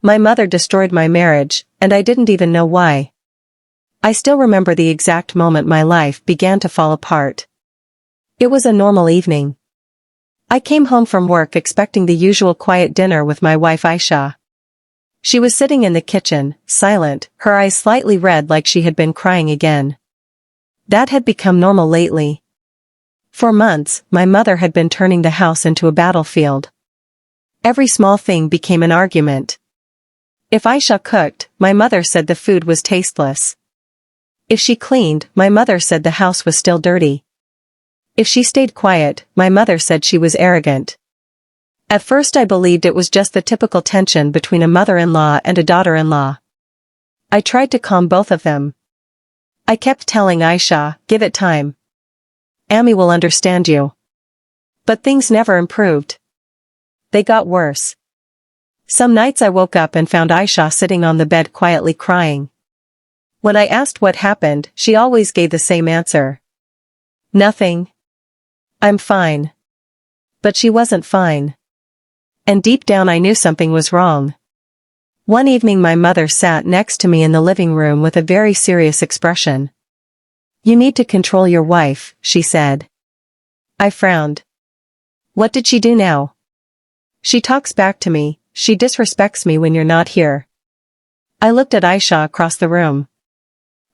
My mother destroyed my marriage, and I didn't even know why. I still remember the exact moment my life began to fall apart. It was a normal evening. I came home from work expecting the usual quiet dinner with my wife Aisha. She was sitting in the kitchen, silent, her eyes slightly red like she had been crying again. That had become normal lately. For months, my mother had been turning the house into a battlefield. Every small thing became an argument. If Aisha cooked, my mother said the food was tasteless. If she cleaned, my mother said the house was still dirty. If she stayed quiet, my mother said she was arrogant. At first I believed it was just the typical tension between a mother-in-law and a daughter-in-law. I tried to calm both of them. I kept telling Aisha, give it time. Ami will understand you. But things never improved. They got worse. Some nights I woke up and found Aisha sitting on the bed quietly crying. When I asked what happened, she always gave the same answer. Nothing. I'm fine. But she wasn't fine. And deep down I knew something was wrong. One evening my mother sat next to me in the living room with a very serious expression. You need to control your wife, she said. I frowned. What did she do now? She talks back to me, she disrespects me when you're not here. I looked at Aisha across the room.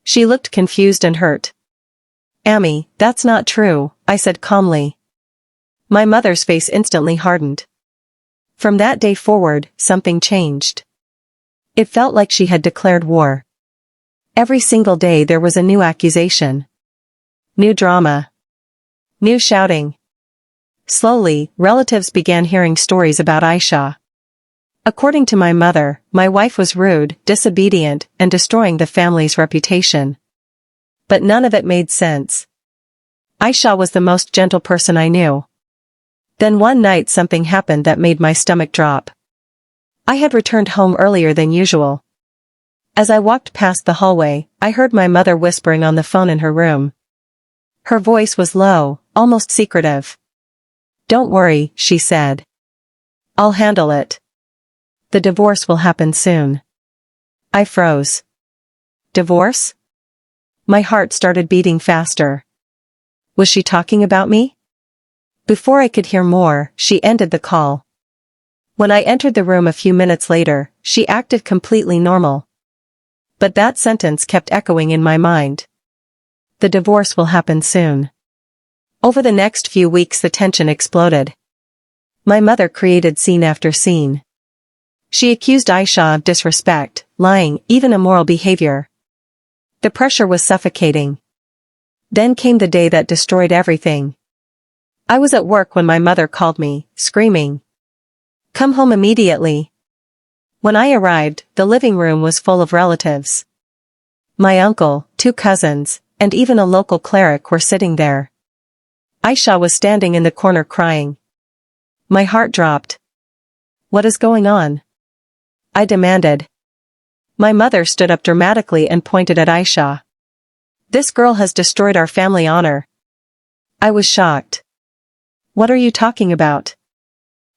She looked confused and hurt. Ami, that's not true, I said calmly. My mother's face instantly hardened. From that day forward, something changed. It felt like she had declared war. Every single day there was a new accusation. New drama. New shouting. Slowly, relatives began hearing stories about Aisha. According to my mother, my wife was rude, disobedient, and destroying the family's reputation. But none of it made sense. Aisha was the most gentle person I knew. Then one night something happened that made my stomach drop. I had returned home earlier than usual. As I walked past the hallway, I heard my mother whispering on the phone in her room. Her voice was low, almost secretive. Don't worry, she said. I'll handle it. The divorce will happen soon. I froze. Divorce? My heart started beating faster. Was she talking about me? Before I could hear more, she ended the call. When I entered the room a few minutes later, she acted completely normal. But that sentence kept echoing in my mind. The divorce will happen soon. Over the next few weeks the tension exploded. My mother created scene after scene. She accused Aisha of disrespect, lying, even immoral behavior. The pressure was suffocating. Then came the day that destroyed everything. I was at work when my mother called me, screaming. Come home immediately. When I arrived, the living room was full of relatives. My uncle, 2 cousins, and even a local cleric were sitting there. Aisha was standing in the corner crying. My heart dropped. What is going on? I demanded. My mother stood up dramatically and pointed at Aisha. This girl has destroyed our family honor. I was shocked. What are you talking about?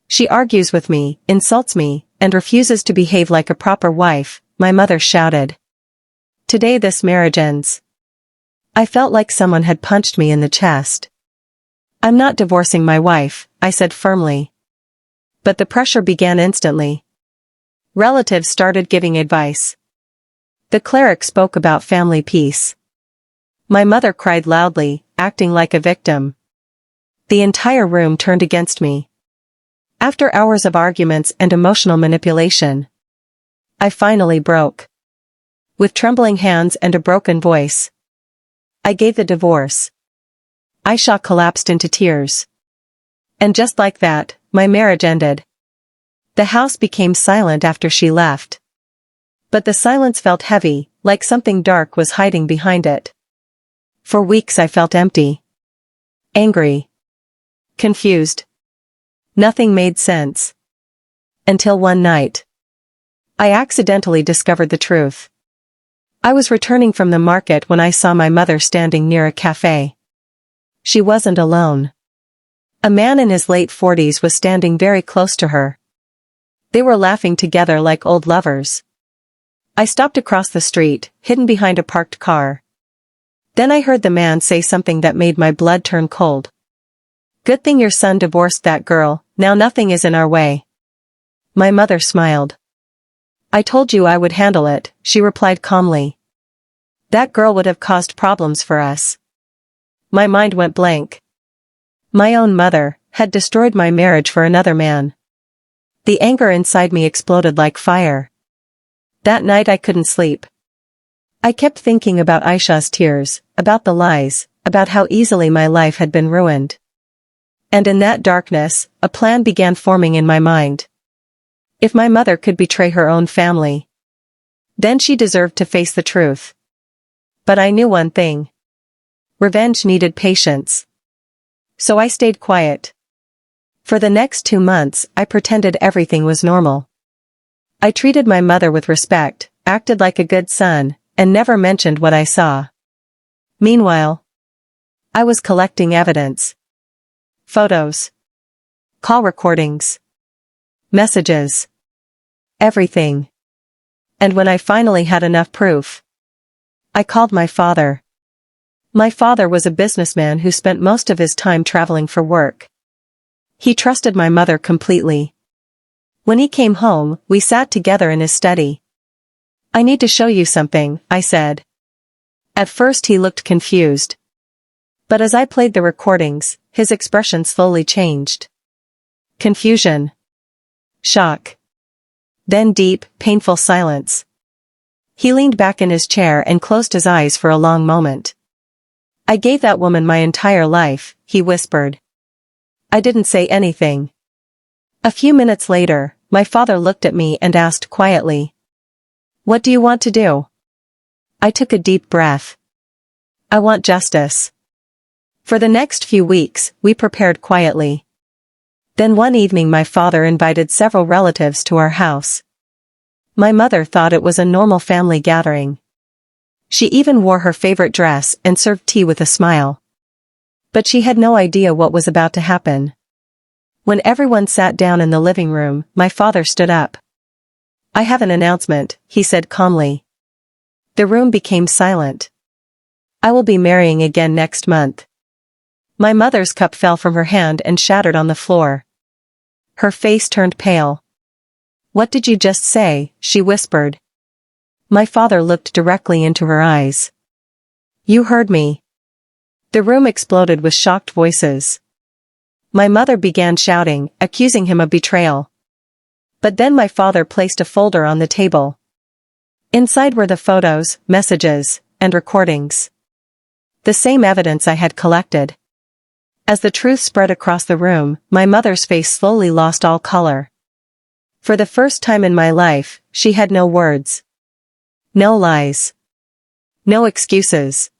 She argues with me, insults me, and refuses to behave like a proper wife, my mother shouted. Today this marriage ends. I felt like someone had punched me in the chest. I'm not divorcing my wife, I said firmly. But the pressure began instantly. Relatives started giving advice. The cleric spoke about family peace. My mother cried loudly, acting like a victim. The entire room turned against me. After hours of arguments and emotional manipulation, I finally broke. With trembling hands and a broken voice, I gave the divorce. Aisha collapsed into tears. And just like that, my marriage ended. The house became silent after she left. But the silence felt heavy, like something dark was hiding behind it. For weeks I felt empty. Angry. Confused. Nothing made sense. Until one night, I accidentally discovered the truth. I was returning from the market when I saw my mother standing near a cafe. She wasn't alone. A man in his late 40s was standing very close to her. They were laughing together like old lovers. I stopped across the street, hidden behind a parked car. Then I heard the man say something that made my blood turn cold. "Good thing your son divorced that girl, now nothing is in our way." My mother smiled. "I told you I would handle it," she replied calmly. "That girl would have caused problems for us." My mind went blank. My own mother had destroyed my marriage for another man. The anger inside me exploded like fire. That night I couldn't sleep. I kept thinking about Aisha's tears, about the lies, about how easily my life had been ruined. And in that darkness, a plan began forming in my mind. If my mother could betray her own family, then she deserved to face the truth. But I knew one thing. Revenge needed patience. So I stayed quiet. For the next 2 months, I pretended everything was normal. I treated my mother with respect, acted like a good son, and never mentioned what I saw. Meanwhile, I was collecting evidence. Photos. Call recordings. Messages. Everything. And when I finally had enough proof, I called my father. My father was a businessman who spent most of his time traveling for work. He trusted my mother completely. When he came home, we sat together in his study. "I need to show you something," I said. At first he looked confused. But as I played the recordings, his expression slowly changed. Confusion. Shock. Then deep, painful silence. He leaned back in his chair and closed his eyes for a long moment. "I gave that woman my entire life," he whispered. I didn't say anything. A few minutes later, my father looked at me and asked quietly, "What do you want to do?" I took a deep breath. "I want justice." For the next few weeks, we prepared quietly. Then one evening my father invited several relatives to our house. My mother thought it was a normal family gathering. She even wore her favorite dress and served tea with a smile. But she had no idea what was about to happen. When everyone sat down in the living room, my father stood up. "I have an announcement," he said calmly. The room became silent. "I will be marrying again next month." My mother's cup fell from her hand and shattered on the floor. Her face turned pale. "What did you just say?" she whispered. My father looked directly into her eyes. "You heard me." The room exploded with shocked voices. My mother began shouting, accusing him of betrayal. But then my father placed a folder on the table. Inside were the photos, messages, and recordings. The same evidence I had collected. As the truth spread across the room, my mother's face slowly lost all color. For the first time in my life, she had no words. No lies. No excuses.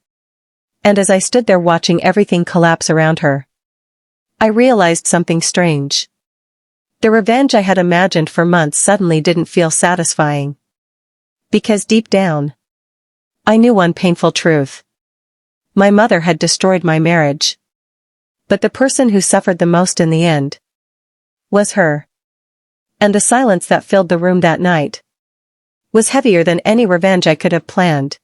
And as I stood there watching everything collapse around her, I realized something strange. The revenge I had imagined for months suddenly didn't feel satisfying. Because deep down, I knew one painful truth. My mother had destroyed my marriage. But the person who suffered the most in the end was her. And the silence that filled the room that night was heavier than any revenge I could have planned.